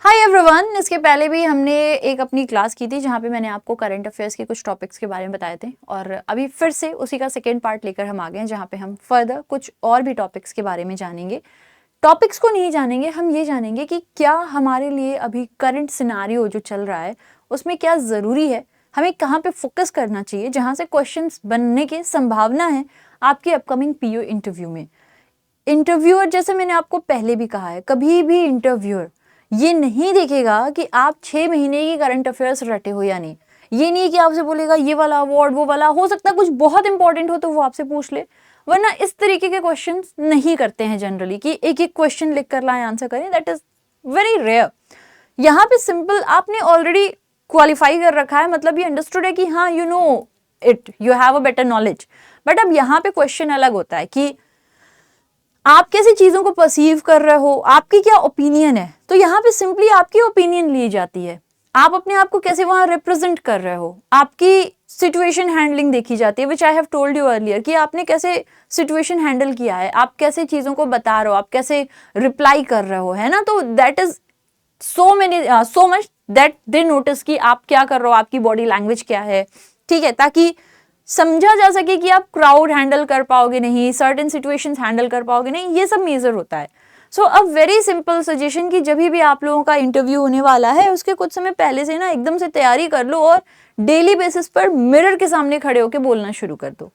Hi everyone, इसके पहले भी हमने एक अपनी क्लास की थी जहाँ पे मैंने आपको करंट अफेयर्स के कुछ टॉपिक्स के बारे में बताए थे और अभी फिर से उसी का सेकेंड पार्ट लेकर हम आ गए हैं जहाँ पे हम फर्दर कुछ और भी टॉपिक्स के बारे में जानेंगे। टॉपिक्स को नहीं जानेंगे, हम ये जानेंगे कि क्या हमारे लिए अभी करंट सिनारियो जो चल रहा है उसमें क्या ज़रूरी है, हमें कहाँ पे फोकस करना चाहिए जहाँ से क्वेश्चंस बनने की संभावना है आपके अपकमिंग पीओ इंटरव्यू में। इंटरव्यूअर, जैसे मैंने आपको पहले भी कहा है, कभी भी इंटरव्यूअर ये नहीं देखेगा कि आप 6 महीने की करंट अफेयर्स रटे हो या नहीं। ये नहीं कि आपसे बोलेगा ये वाला अवार्ड वो वाला, हो सकता है कुछ बहुत इंपॉर्टेंट हो तो वो आपसे पूछ ले, वरना इस तरीके के क्वेश्चंस नहीं करते हैं जनरली कि एक एक क्वेश्चन लिख कर लाएं आंसर करें। That is very rare. यहाँ पे सिंपल आपने ऑलरेडी क्वालिफाई कर रखा है, मतलब ये अंडरस्टूड है कि हाँ you know it, you have a better knowledge. But अब यहाँ पे क्वेश्चन अलग होता है कि आप कैसी चीजों को परसीव कर रहे हो, आपकी क्या ओपिनियन है। तो यहाँ पे सिंपली आपकी ओपिनियन ली जाती है, आप अपने आप को कैसे वहां रिप्रेजेंट कर रहे हो, आपकी सिचुएशन हैंडलिंग देखी जाती है, which I have told you earlier कि आपने कैसे सिचुएशन हैंडल किया है, आप कैसे चीजों को बता रहे हो, आप कैसे रिप्लाई कर रहे हो, है ना। तो that is so much that they notice कि आप क्या कर रहे हो, आपकी बॉडी लैंग्वेज क्या है, ठीक है, ताकि समझा जा सके कि आप क्राउड हैंडल कर पाओगे नहीं, सर्टेन सिचुएशंस हैंडल कर पाओगे नहीं, ये सब मेजर होता है। सो अ वेरी सिंपल सजेशन कि जब भी आप लोगों का इंटरव्यू होने वाला है उसके कुछ समय पहले से ना एकदम से तैयारी कर लो और डेली बेसिस पर मिरर के सामने खड़े होकर बोलना शुरू कर दो।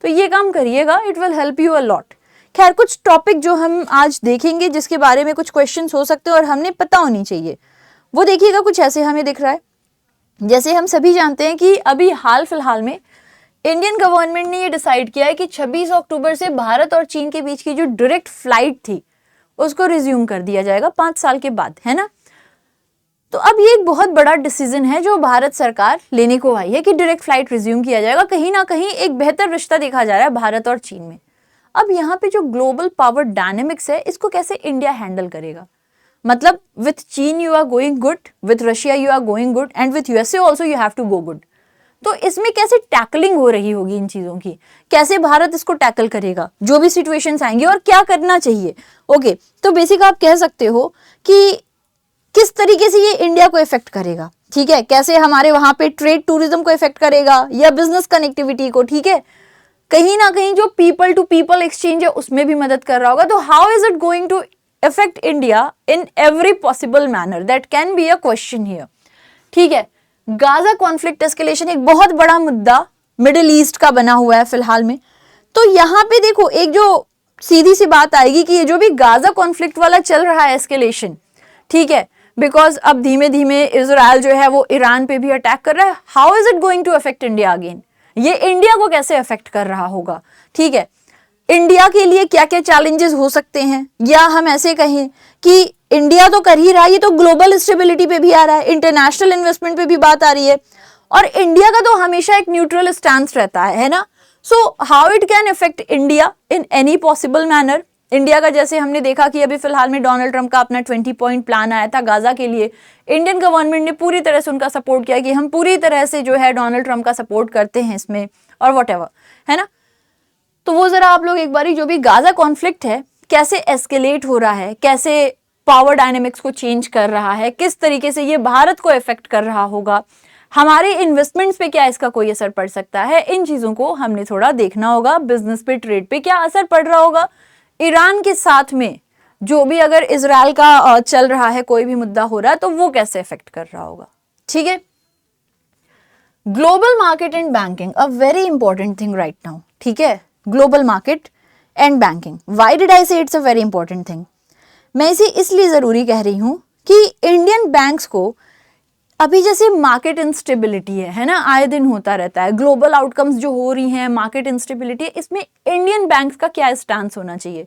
तो ये काम करिएगा, it will help you a lot. खैर, कुछ टॉपिक जो हम आज देखेंगे जिसके बारे में कुछ क्वेश्चंस हो सकते हैं और हमने पता होनी चाहिए, वो देखिएगा कुछ ऐसे हमें दिख रहा है। जैसे हम सभी जानते हैं कि अभी हाल फिलहाल में इंडियन गवर्नमेंट ने ये डिसाइड किया है कि 26 अक्टूबर से भारत और चीन के बीच की जो डायरेक्ट फ्लाइट थी उसको रिज्यूम कर दिया जाएगा 5 साल के बाद, है ना। तो अब ये एक बहुत बड़ा डिसीजन है जो भारत सरकार लेने को आई है कि डायरेक्ट फ्लाइट रिज्यूम किया जाएगा। कहीं ना कहीं एक बेहतर रिश्ता देखा जा रहा है भारत और चीन में। अब यहाँ पे जो ग्लोबल पावर डायनेमिक्स है इसको कैसे इंडिया हैंडल करेगा, मतलब विथ चीन you are going good, with Russia you are going good and with USA also you have to go good. तो इसमें कैसे टैकलिंग हो रही होगी इन चीजों की, कैसे भारत इसको टैकल करेगा, जो भी सिचुएशंस आएंगे और क्या करना चाहिए। ओके, तो बेसिक आप कह सकते हो कि किस तरीके से ये इंडिया को इफेक्ट करेगा, ठीक है, कैसे हमारे वहां पे ट्रेड टूरिज्म को इफेक्ट करेगा या बिजनेस कनेक्टिविटी को, ठीक है, कहीं ना कहीं जो पीपल टू पीपल एक्सचेंज है उसमें भी मदद कर रहा होगा। तो how is it going to effect India in every possible manner, that can be a question here, ठीक है। गाजा कॉन्फ्लिक्ट एस्केलेशन एक बहुत बड़ा मुद्दा मिडिल ईस्ट का बना हुआ है फिलहाल में। तो यहाँ पे देखो एक जो सीधी सी बात आएगी कि ये जो भी गाजा कॉन्फ्लिक्ट वाला चल रहा है एस्केलेशन, ठीक है, बिकॉज अब धीमे धीमे इजराइल जो है वो ईरान पे भी अटैक कर रहा है। How is it going to affect India again, ये इंडिया को कैसे अफेक्ट कर रहा होगा, ठीक है, इंडिया के लिए क्या क्या चैलेंजेस हो सकते हैं, या हम ऐसे कहें कि इंडिया तो कर ही रहा है, ये तो ग्लोबल स्टेबिलिटी पे भी आ रहा है, इंटरनेशनल इन्वेस्टमेंट पे भी बात आ रही है, और इंडिया का तो हमेशा एक न्यूट्रल स्टैंस रहता है ना। So how it can affect India in any possible manner. India का जैसे हमने देखा कि अभी फिलहाल में डोनाल्ड ट्रंप का अपना 20 पॉइंट प्लान आया था गाजा के लिए, इंडियन गवर्नमेंट ने पूरी तरह से उनका सपोर्ट किया कि हम पूरी तरह से जो है डोनाल्ड ट्रंप का सपोर्ट करते हैं इसमें, और व्हाटएवर, है ना। तो वो जरा आप लोग एक बारी जो भी गाजा कॉन्फ्लिक्ट है कैसे एस्केलेट हो रहा है, कैसे पावर डायनेमिक्स को चेंज कर रहा है, किस तरीके से ये भारत को इफेक्ट कर रहा होगा, हमारे इन्वेस्टमेंट्स पे क्या इसका कोई असर पड़ सकता है, इन चीजों को हमने थोड़ा देखना होगा। बिजनेस पे, ट्रेड पे क्या असर पड़ रहा होगा, ईरान के साथ में जो भी अगर इजराइल का चल रहा है, कोई भी मुद्दा हो रहा है तो वो कैसे इफेक्ट कर रहा होगा, ठीक है। Global market and banking, a very important thing right now, ठीक है, global market and banking. Why did I say it's a very important thing, मैं इसे इसलिए जरूरी कह रही हूं कि इंडियन बैंक्स को अभी जैसे मार्केट इंस्टेबिलिटी है ना, आए दिन होता रहता है, ग्लोबल आउटकम्स जो हो रही हैं, मार्केट इंस्टेबिलिटी, इसमें इंडियन बैंक्स का क्या स्टैंस होना चाहिए,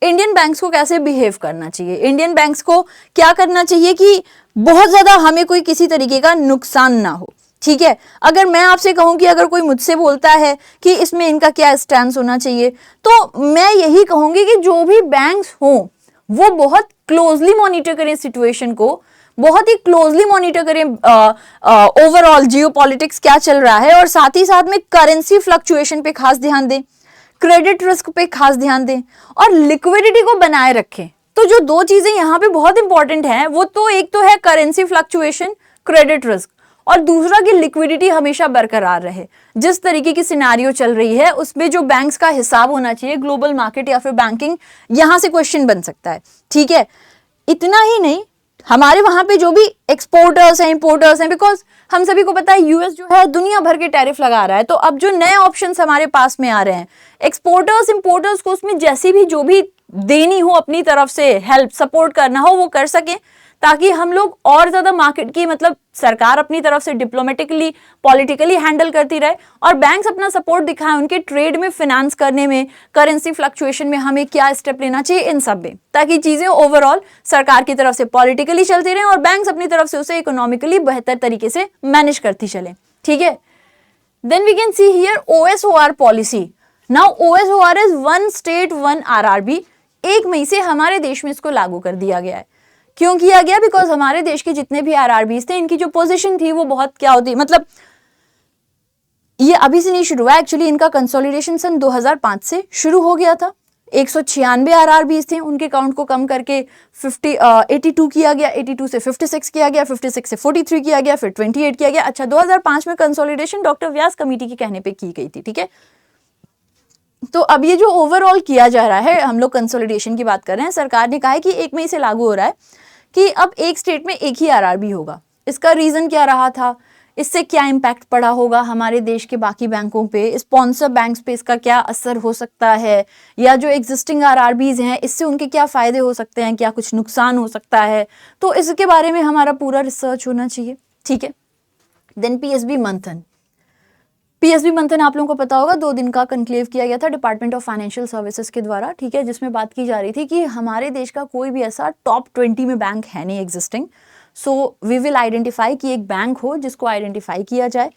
इंडियन बैंक्स को कैसे बिहेव करना चाहिए, इंडियन बैंक्स को क्या करना चाहिए कि बहुत ज्यादा हमें कोई किसी तरीके का नुकसान ना हो, ठीक है। अगर मैं आपसे कहूं कि अगर कोई मुझसे बोलता है कि इसमें इनका क्या स्टैंस होना चाहिए, तो मैं यही कहूंगी कि जो भी बैंक्स हों वो बहुत क्लोजली मॉनिटर करें सिचुएशन को, बहुत ही क्लोजली मॉनिटर करें ओवरऑल जियोपॉलिटिक्स क्या चल रहा है, और साथ ही साथ में करेंसी फ्लक्चुएशन पे खास ध्यान दें, क्रेडिट रिस्क पे खास ध्यान दें, और लिक्विडिटी को बनाए रखें। तो जो दो चीजें यहाँ पे बहुत इंपॉर्टेंट हैं वो तो एक तो है करेंसी फ्लक्चुएशन, क्रेडिट रिस्क, और दूसरा कि लिक्विडिटी हमेशा बरकरार रहे। जिस तरीके की सिनारियो चल रही है उसमें जो बैंक्स का हिसाब होना चाहिए, ग्लोबल मार्केट या फिर बैंकिंग, यहां से क्वेश्चन बन सकता है। ठीक है, इतना ही नहीं, हमारे वहां पे जो भी एक्सपोर्टर्स हैं, इंपोर्टर्स हैं, बिकॉज हम सभी को पता है यूएस जो है दुनिया भर के टैरिफ लगा रहा है, तो अब जो नए ऑप्शंस हमारे पास में आ रहे हैं, एक्सपोर्टर्स इंपोर्टर्स को उसमें जैसी भी जो भी देनी हो अपनी तरफ से हेल्प सपोर्ट करना हो वो कर सके, ताकि हम लोग और ज्यादा मार्केट की, मतलब सरकार अपनी तरफ से डिप्लोमेटिकली पॉलिटिकली हैंडल करती रहे और बैंक्स अपना सपोर्ट दिखाएं उनके ट्रेड में, फिनेंस करने में, करेंसी फ्लक्चुएशन में हमें क्या स्टेप लेना चाहिए, इन सब में, ताकि चीजें ओवरऑल सरकार की तरफ से पॉलिटिकली चलती रहें और बैंक्स अपनी तरफ से उसे इकोनॉमिकली बेहतर तरीके से मैनेज करती चले। ठीक है, then we can see here OSOR policy. Now OSOR is one state one RRB। 1 मई से हमारे देश में इसको लागू कर दिया गया है। क्यों किया गया? बिकॉज हमारे देश के जितने भी RRBs थे, इनकी जो पोजीशन थी वो बहुत क्या होती, मतलब ये अभी से नहीं शुरू हुआ, एक्चुअली इनका कंसोलिडेशन सन 2005 से शुरू हो गया था। 196 RRBs थे, उनके काउंट को कम करके 82 किया गया, 82 से 56 किया गया, 56 से 43 किया गया, फिर 28 किया गया। अच्छा, 2005 में कंसोलिडेशन डॉक्टर व्यास कमेटी के कहने पे की गई थी। ठीक है, तो अब ये जो ओवरऑल किया जा रहा है, हम लोग कंसोलिडेशन की बात कर रहे हैं, सरकार ने कहा है कि 1 मई से लागू हो रहा है कि अब एक स्टेट में एक ही RRB होगा। इसका रीजन क्या रहा था, इससे क्या इम्पैक्ट पड़ा होगा हमारे देश के बाकी बैंकों पे, स्पॉन्सर बैंक्स पे इसका क्या असर हो सकता है, या जो एग्जिस्टिंग RRBs हैं इससे उनके क्या फायदे हो सकते हैं, क्या कुछ नुकसान हो सकता है, तो इसके बारे में हमारा पूरा रिसर्च होना चाहिए। ठीक है, देन PSB मंथन। PSB मंथन आप लोगों को पता होगा 2 दिन का कंक्लेव किया गया था डिपार्टमेंट ऑफ फाइनेंशियल सर्विसेज के द्वारा। ठीक है, जिसमें बात की जा रही थी कि हमारे देश का कोई भी ऐसा टॉप 20 में बैंक है नहीं existing, so we will identify कि एक बैंक हो जिसको आइडेंटिफाई किया जाए,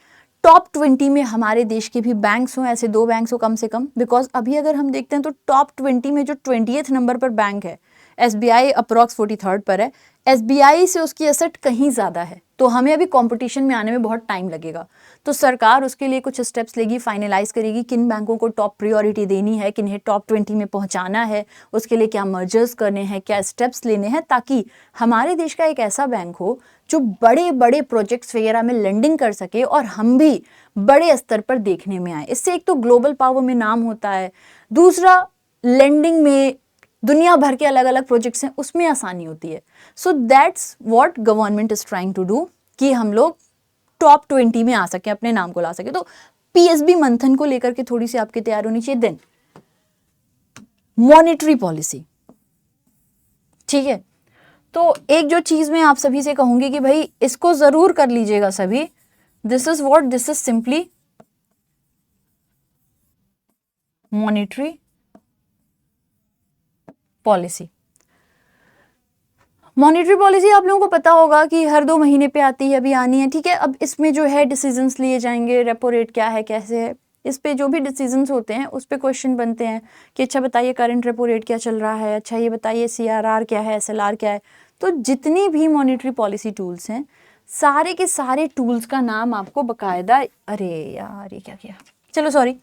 टॉप 20 में हमारे देश के भी बैंक्स हों, ऐसे 2 बैंक्स हो कम से कम। बिकॉज अभी अगर हम देखते हैं तो टॉप 20 में जो 20th नंबर पर बैंक है SBI अप्रॉक्स 43rd पर है। SBI से उसकी एसेट कहीं ज़्यादा है, तो हमें अभी कंपटीशन में आने में बहुत टाइम लगेगा। तो सरकार उसके लिए कुछ स्टेप्स लेगी, फाइनलाइज करेगी किन बैंकों को टॉप प्रायोरिटी देनी है, किन्हें टॉप 20 में पहुंचाना है, उसके लिए क्या मर्जर्स करने हैं, क्या स्टेप्स लेने हैं, ताकि हमारे देश का एक ऐसा बैंक हो जो बड़े बड़े प्रोजेक्ट्स वगैरह में लेंडिंग कर सके और हम भी बड़े स्तर पर देखने में आए। इससे एक तो ग्लोबल पावर में नाम होता है, दूसरा लेंडिंग में दुनिया भर के अलग अलग प्रोजेक्ट्स हैं उसमें आसानी होती है। So that's what government is trying to do, कि हम लोग टॉप 20 में आ सके, अपने नाम को ला सके। तो PSB मंथन को लेकर के थोड़ी सी आपकी तैयारी होनी चाहिए। Then monetary policy. ठीक है, तो एक जो चीज मैं आप सभी से कहूंगी कि भाई इसको जरूर कर लीजिएगा सभी। This is what, this is simply monetary policy. Monetary policy आप लोगों को पता होगा कि हर 2 महीने पे आती है, अभी आनी है। ठीक है, अब इसमें जो है डिसीजंस लिए जाएंगे, रेपो रेट क्या है, कैसे है, इस पे जो भी डिसीजंस होते हैं उस पे क्वेश्चन बनते हैं कि अच्छा बताइए करंट रेपो रेट क्या चल रहा है, अच्छा ये बताइए CRR क्या है, SLR क्या है। तो जितनी भी मॉनेटरी पॉलिसी टूल्स हैं, सारे के सारे टूल्स का नाम आपको बकायदा, अरे यार ये क्या किया, चलो सॉरी।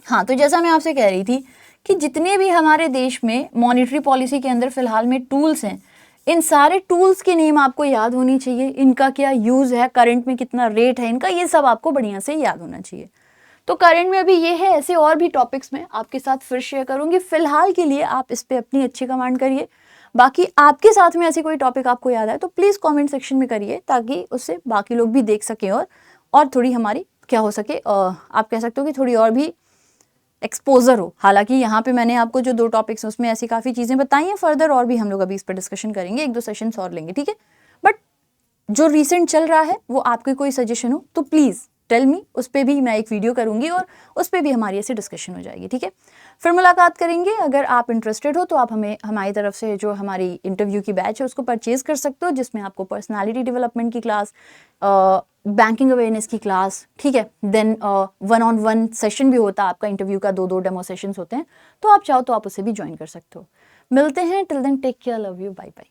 हाँ, तो जैसा मैं आपसे कह रही थी कि जितने भी हमारे देश में मॉनेटरी पॉलिसी के अंदर फिलहाल में टूल्स हैं, इन सारे टूल्स की नेम आपको याद होनी चाहिए, इनका क्या यूज़ है, करंट में कितना रेट है इनका, ये सब आपको बढ़िया से याद होना चाहिए। तो करंट में अभी ये है, ऐसे और भी टॉपिक्स में आपके साथ फिर शेयर करूंगी। फिलहाल के लिए आप इस पर अपनी अच्छी कमांड करिए, बाकी आपके साथ में ऐसी कोई टॉपिक आपको याद आए तो प्लीज़ कॉमेंट सेक्शन में करिए, ताकि उससे बाकी लोग भी देख सकें और थोड़ी हमारी क्या हो सके, आप कह सकते हो कि थोड़ी और भी एक्सपोजर हो। हालांकि यहाँ पे मैंने आपको जो 2 टॉपिक्स उसमें ऐसी काफ़ी चीज़ें बताई हैं, फर्दर और भी हम लोग अभी इस पर डिस्कशन करेंगे, 1-2 सेशंस और लेंगे। ठीक है, बट जो रिसेंट चल रहा है वो आपके कोई सजेशन हो तो प्लीज़ टेल मी, उस पर भी मैं एक वीडियो करूँगी और उस पर भी हमारी ऐसी डिस्कशन हो जाएगी। ठीक है, फिर मुलाकात करेंगे। अगर आप इंटरेस्टेड हो तो आप हमें हमारी तरफ से जो हमारी इंटरव्यू की बैच है उसको परचेज कर सकते हो, जिसमें आपको पर्सनालिटी डेवलपमेंट की क्लास, बैंकिंग अवेयरनेस की क्लास, ठीक है, देन 1-on-1 सेशन भी होता है आपका, इंटरव्यू का 2-2 डेमो सेशंस होते हैं, तो आप चाहो तो आप उसे भी ज्वाइन कर सकते हो। मिलते हैं, till then take care, love you, bye bye.